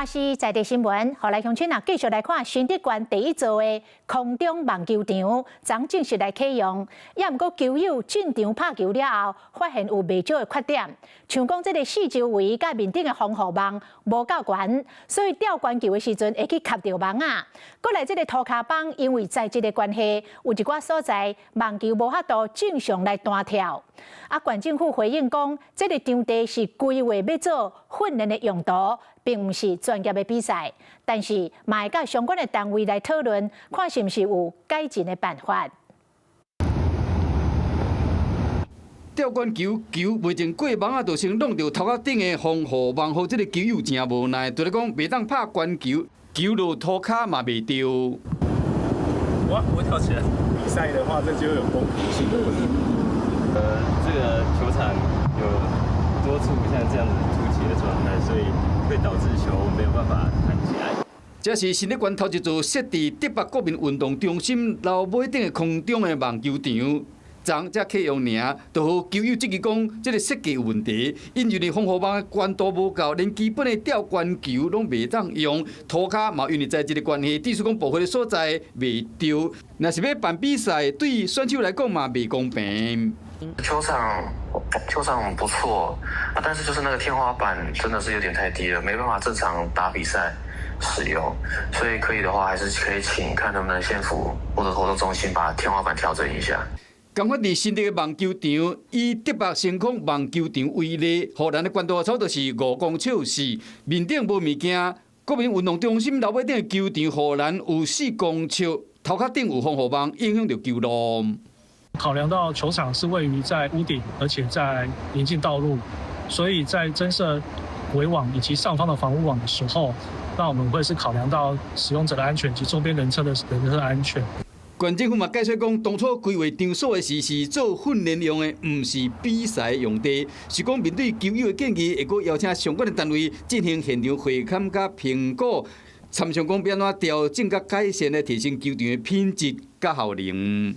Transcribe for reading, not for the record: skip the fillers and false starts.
是在地新聞，後來鄉親啊繼續來看新竹縣第一座的空中網球場，昨正式來啟用。也毋過球友進場拍球了後，發現有袂少的缺點，像講這個四周圍甲面頂的防護網無夠懸，所以吊懸球的時陣會去卡到網啊。過來這個塗骹板，因為材質的關係，有一寡所在網球無法度正常來彈跳。啊，縣政府回應講，這個場地是規劃要做訓練的用途，並不是專業的比賽，但是嘛會甲相關的單位來討論，看是不是有改進的辦法。吊懸球未前過網啊，就先弄到頭殼頂的防護網，互這個球友真無奈，就是講袂當拍懸球，球落塗骹嘛袂掉。我跳起來比賽的話，這就有公平性的問題。這個球場有多處像這樣子凸起的狀態，所以會導致球沒有辦法彈起來。這是新竹縣頭一座設置竹北國民運動中心樓尾頂的空中的網球場，昨才啟用爾，就互球友質疑講，這個設計有問題，因為防護網的懸度無夠，連基本的吊懸球攏袂當用，塗骹嘛因為材質的關係，只是講部分的所在袂掉。若是要辦比賽，對選手來講嘛袂公平。球場不錯啊，但是就是那個天花板真的是有點太低了，沒辦法正常打比賽使用，所以可以的話，還是可以請看能不能縣府或者活動中心把天花板調整一下。剛發在新竹的網球場以竹北星空網球場為例，護欄的懸度差不多是5公尺4，面頂無物件。國民運動中心樓尾頂的球場護欄有4公尺，頭殼頂有防護網，影響到球路。考量到球場是位於在屋頂，而且在臨近道路，所以在增設圍網以及上方的防護網的時候，那我們會是考量到使用者的安全及周邊人車的安全。縣政府嘛解釋講，當初規劃場所的時是做訓練用的，唔是比賽用地。是講面對球友的建議，會閣邀請相關的單位進行現場會勘甲評估，參詳講要安怎調整甲改善來提升球場的品質甲效能。